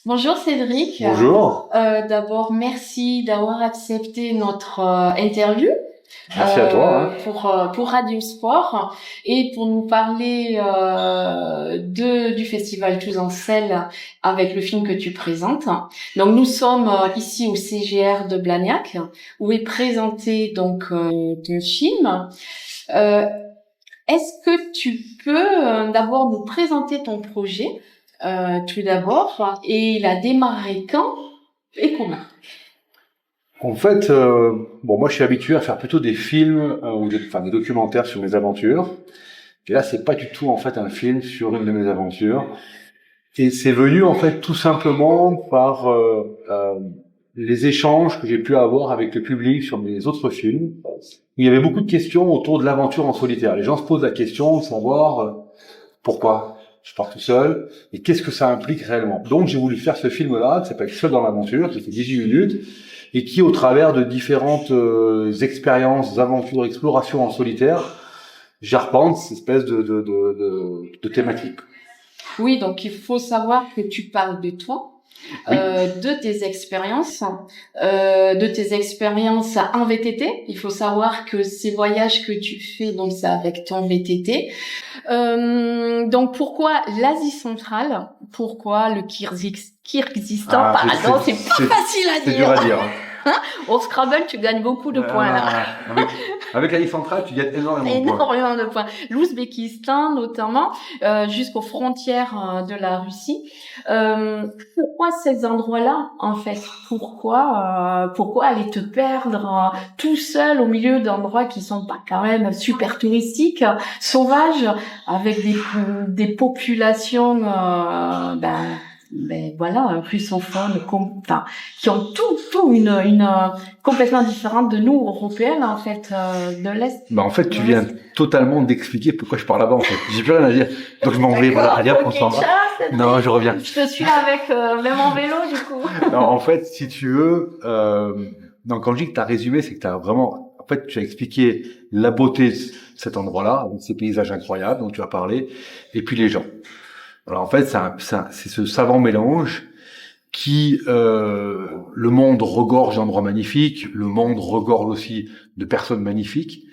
Bonjour Cédric. Bonjour, D'abord, merci d'avoir accepté notre interview merci à toi. pour Radio Sport et pour nous parler du festival Tous en Selle avec le film que tu présentes. Donc nous sommes ici au CGR de Blagnac où est présenté donc ton film. Euh, Est-ce que tu peux d'abord nous présenter ton projet tout d'abord et il a démarré quand et comment? En fait, moi je suis habitué à faire plutôt des films des documentaires sur mes aventures. Et là, c'est pas du tout en fait un film sur une de mes aventures. Et c'est venu en fait tout simplement par les échanges que j'ai pu avoir avec le public sur mes autres films. Il y avait beaucoup de questions autour de l'aventure en solitaire. Les gens se posent la question de savoir pourquoi je pars tout seul et qu'est-ce que ça implique réellement. Donc j'ai voulu faire ce film-là qui s'appelle Seul dans l'aventure, qui fait 18 minutes et qui, au travers de différentes expériences, aventures, explorations en solitaire, j'arpente cette espèce de thématique. Oui, donc il faut savoir que tu parles de toi, Oui. de tes expériences en VTT. Il faut savoir que ces voyages que tu fais, donc c'est avec ton VTT. Donc pourquoi l'Asie centrale? Pourquoi le Kyrgyzstan? Pardon, c'est pas facile à C'est dire. dur à dire. Au Scrabble, tu gagnes beaucoup de points là. Avec l'Asie centrale, tu gagnes énormément de points. Énormément de points. L'Ouzbékistan notamment, jusqu'aux frontières de la Russie. Pourquoi ces endroits-là en fait? Pourquoi aller te perdre tout seul au milieu d'endroits qui sont pas quand même super touristiques, sauvages, avec des populations voilà, russophones, qui ont tout une complètement différente de nous Européennes en fait de l'Est. En fait, tu viens totalement d'expliquer pourquoi je pars là-bas en fait. J'ai plus rien à dire. Donc je m'en vais. Voilà, allez hop, on s'en va. Non, je reviens. Je te suis avec même en vélo du coup. Non, en fait, si tu veux, quand je dis que t'as résumé, c'est que t'as vraiment, en fait, tu as expliqué la beauté de cet endroit-là, avec ces paysages incroyables dont tu as parlé, et puis les gens. Alors en fait, c'est ce savant mélange qui, le monde regorge d'endroits magnifiques, le monde regorge aussi de personnes magnifiques.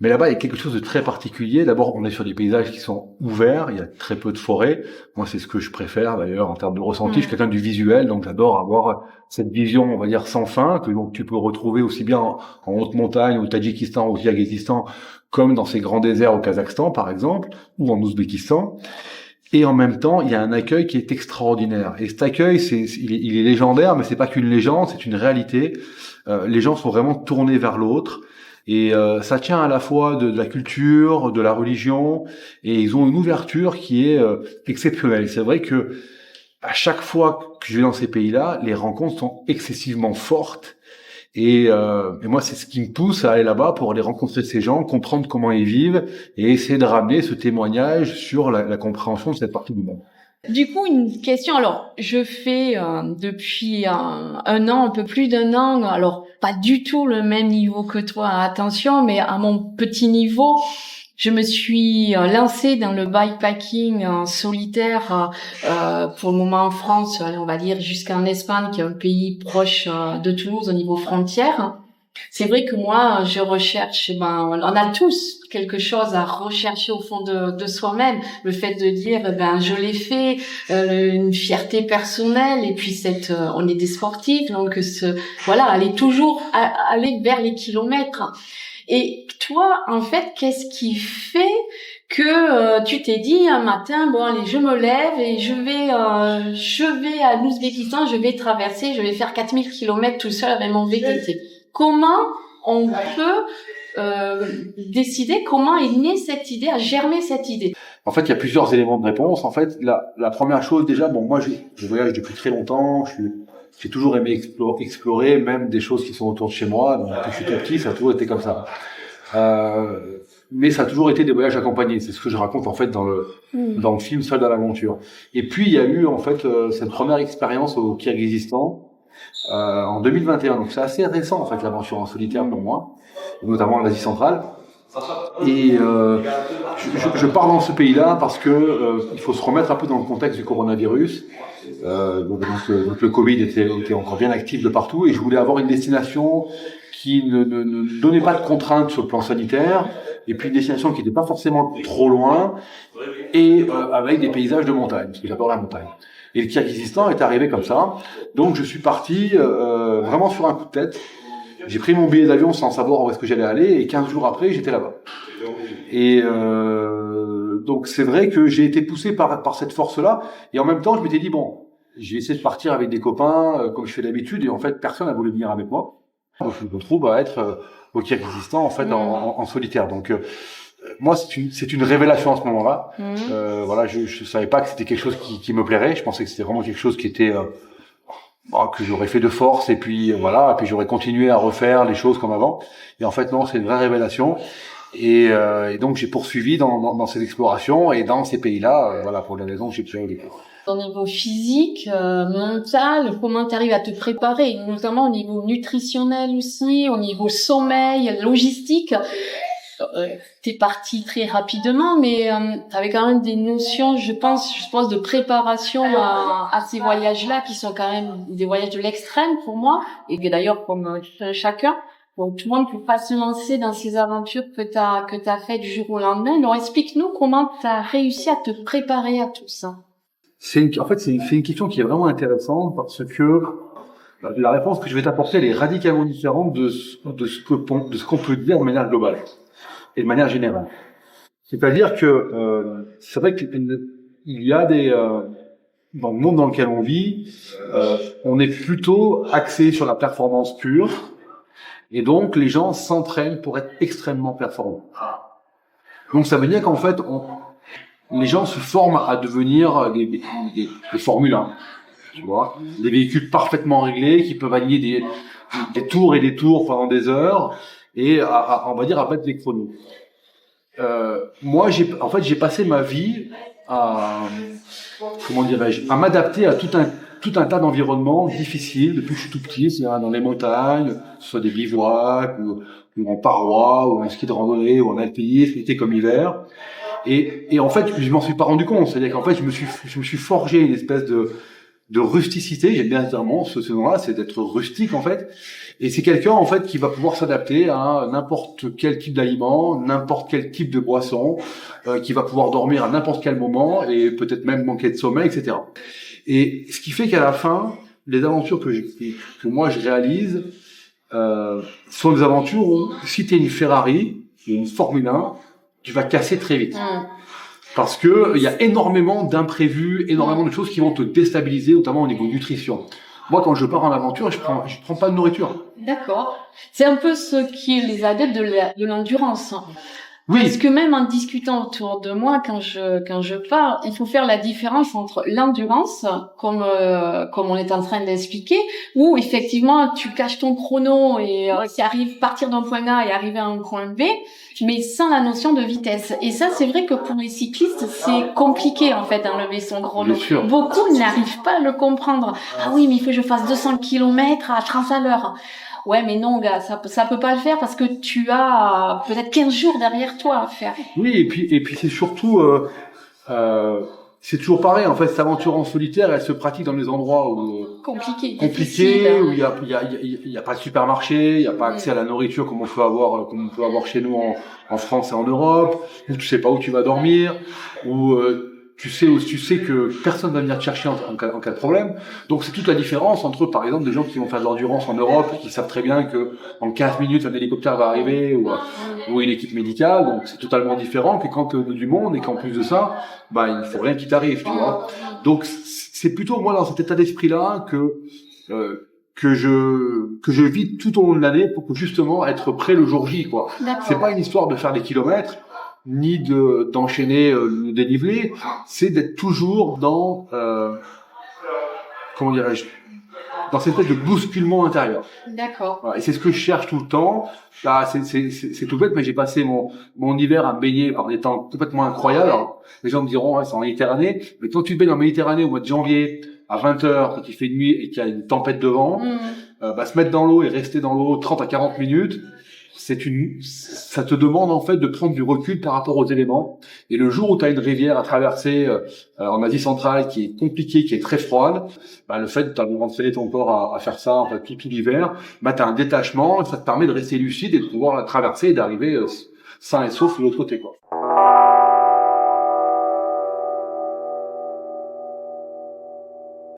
Mais là-bas, il y a quelque chose de très particulier. D'abord, on est sur des paysages qui sont ouverts, il y a très peu de forêts. Moi, c'est ce que je préfère d'ailleurs en termes de ressenti. Je suis quelqu'un du visuel, donc j'adore avoir cette vision, on va dire, sans fin, que donc tu peux retrouver aussi bien en haute montagne, au Tadjikistan, au Kyrgyzstan, comme dans ces grands déserts au Kazakhstan, par exemple, ou en Ouzbékistan. Et en même temps, il y a un accueil qui est extraordinaire. Et cet accueil, il est légendaire, mais c'est pas qu'une légende, c'est une réalité. Les gens sont vraiment tournés vers l'autre. Et ça tient à la fois de la culture, de la religion, et ils ont une ouverture qui est exceptionnelle. C'est vrai que à chaque fois que je vais dans ces pays-là, les rencontres sont excessivement fortes. Et moi, c'est ce qui me pousse à aller là-bas pour aller rencontrer ces gens, comprendre comment ils vivent et essayer de ramener ce témoignage sur la compréhension de cette partie du monde. Du coup, une question. Alors, je fais depuis un an, un peu plus d'un an. Alors, pas du tout le même niveau que toi, attention, mais à mon petit niveau, je me suis lancée dans le bikepacking solitaire pour le moment en France, on va dire jusqu'en Espagne, qui est un pays proche de Toulouse au niveau frontière. C'est vrai que moi, je recherche, on a tous quelque chose à rechercher au fond de soi-même. Le fait de dire, je l'ai fait, une fierté personnelle, et puis on est des sportifs, donc aller toujours aller vers les kilomètres. Et toi, en fait, qu'est-ce qui fait que tu t'es dit un matin, allez, je me lève et je vais à l'Ouzbékistan, je vais traverser, je vais faire 4000 kilomètres tout seul avec mon VTT. Comment on peut décider, comment est née cette idée, a germé cette idée? En fait, il y a plusieurs éléments de réponse. En fait, la première chose, déjà, moi, je voyage depuis très longtemps. J'ai toujours aimé explorer, même des choses qui sont autour de chez moi. Donc, depuis que je suis tout petit, ça a toujours été comme ça. Mais ça a toujours été des voyages accompagnés. C'est ce que je raconte en fait dans le film Seul dans l'aventure. Et puis, il y a eu en fait cette première expérience au Kyrgyzstan. En 2021, donc c'est assez récent en fait l'aventure en solitaire pour moi, notamment en Asie centrale. Et je pars dans ce pays-là parce que il faut se remettre un peu dans le contexte du coronavirus. Donc le Covid était encore bien actif de partout et je voulais avoir une destination qui ne donnait pas de contraintes sur le plan sanitaire et puis une destination qui n'était pas forcément trop loin et avec des paysages de montagne, parce que j'adore la montagne. Et le Kirghizistan est arrivé comme ça. Donc je suis parti vraiment sur un coup de tête. J'ai pris mon billet d'avion sans savoir où est-ce que j'allais aller et 15 jours après, j'étais là-bas. Et donc c'est vrai que j'ai été poussé par cette force-là. Et en même temps, je m'étais dit, bon, j'ai essayé de partir avec des copains comme je fais d'habitude. Et en fait, personne n'a voulu venir avec moi. Donc je me retrouve à être au Kirghizistan, en fait, en solitaire. Donc moi, c'est une révélation à ce moment-là. Voilà, je savais pas que c'était quelque chose qui me plairait. Je pensais que c'était vraiment quelque chose qui était que j'aurais fait de force et puis voilà, et puis j'aurais continué à refaire les choses comme avant. Et en fait non, c'est une vraie révélation. Et donc j'ai poursuivi dans ces explorations et dans ces pays-là, voilà, pour les raisons que j'ai pu évoquer. Au niveau physique, mental, comment tu arrives à te préparer, notamment au niveau nutritionnel aussi, au niveau sommeil, logistique. T'es parti très rapidement, mais t'avais quand même des notions, je pense, de préparation à ces voyages-là, qui sont quand même des voyages de l'extrême pour moi, et que d'ailleurs comme chacun. Donc tout le monde ne peut pas se lancer dans ces aventures que t'as fait du jour au lendemain. Donc explique-nous comment t'as réussi à te préparer à tout ça. C'est une question qui est vraiment intéressante parce que la réponse que je vais t'apporter, elle est radicalement différente de ce qu'on peut dire de manière globale et de manière générale. C'est-à-dire que c'est vrai qu'il y a dans le monde dans lequel on vit, on est plutôt axé sur la performance pure et donc les gens s'entraînent pour être extrêmement performants. Donc ça veut dire qu'en fait les gens se forment à devenir des Formule 1, tu vois, des véhicules parfaitement réglés qui peuvent aligner des tours et des tours pendant des heures et on va dire à battre les chronos. Moi, j'ai passé ma vie à m'adapter à tout un tas d'environnements difficiles depuis que je suis tout petit, c'est-à-dire dans les montagnes, que ce soit des bivouacs ou en paroi ou en ski de randonnée ou en alpinisme, été comme hiver. Et en fait, je m'en suis pas rendu compte. C'est-à-dire qu'en fait, je me suis forgé une espèce de rusticité. J'aime bien vraiment ce nom-là, c'est d'être rustique, en fait. Et c'est quelqu'un, en fait, qui va pouvoir s'adapter à n'importe quel type d'aliment, n'importe quel type de boisson, qui va pouvoir dormir à n'importe quel moment et peut-être même manquer de sommeil, etc. Et ce qui fait qu'à la fin, les aventures que moi je réalise, sont des aventures où, si t'es une Ferrari, une Formule 1, tu vas casser très vite. Parce que il y a énormément d'imprévus, énormément de choses qui vont te déstabiliser, notamment au niveau nutrition. Moi, quand je pars en aventure, je prends pas de nourriture. D'accord. C'est un peu ce qui est les adeptes de l'endurance. Oui. Parce que même en discutant autour de moi, quand je parle, il faut faire la différence entre l'endurance, comme on est en train d'expliquer, où effectivement tu caches ton chrono et qui arrive partir d'un point A et arriver à un point B, mais sans la notion de vitesse. Et ça, c'est vrai que pour les cyclistes, c'est compliqué en fait d'enlever son chrono. Beaucoup n'arrivent pas à le comprendre. Ah oui, mais il faut que je fasse 200 km à 30 à l'heure. Ouais, mais non, gars, ça peut pas le faire parce que tu as peut-être 15 jours derrière toi à faire. Oui, et puis c'est surtout, c'est toujours pareil. En fait, cette aventure en solitaire, elle se pratique dans des endroits compliqués, où il y a pas de supermarché, il y a pas accès à la nourriture comme on peut avoir chez nous en France et en Europe, où tu sais pas où tu vas dormir, où tu sais que personne va venir te chercher en cas de problème. Donc c'est toute la différence entre, par exemple, des gens qui vont faire de l'endurance en Europe, qui savent très bien que en 15 minutes un hélicoptère va arriver ou une équipe médicale. Donc c'est totalement différent que quand du monde et qu'en plus de ça, il faut rien qui t'arrive, tu vois. Donc c'est plutôt moi dans cet état d'esprit-là que je vis tout au long de l'année pour justement être prêt le jour J, quoi. C'est pas une histoire de faire des kilomètres, ni d'enchaîner le dénivelé, c'est d'être toujours dans dans cette espèce de bousculement intérieur. D'accord. Voilà, et c'est ce que je cherche tout le temps. Là, c'est tout bête, mais j'ai passé mon hiver à me baigner par des temps complètement incroyables. Alors, les gens me diront, c'est en Méditerranée, mais quand tu te baignes en Méditerranée au mois de janvier à 20h, quand il fait nuit et qu'il y a une tempête de vent, se mettre dans l'eau et rester dans l'eau 30 à 40 minutes, ça te demande en fait de prendre du recul par rapport aux éléments. Et le jour où tu as une rivière à traverser en Asie centrale qui est compliquée, qui est très froide, bah, le fait de t'entraîner ton corps à faire ça en fait tout l'hiver, bah tu as un détachement et ça te permet de rester lucide et de pouvoir la traverser et d'arriver sain et sauf de l'autre côté, quoi.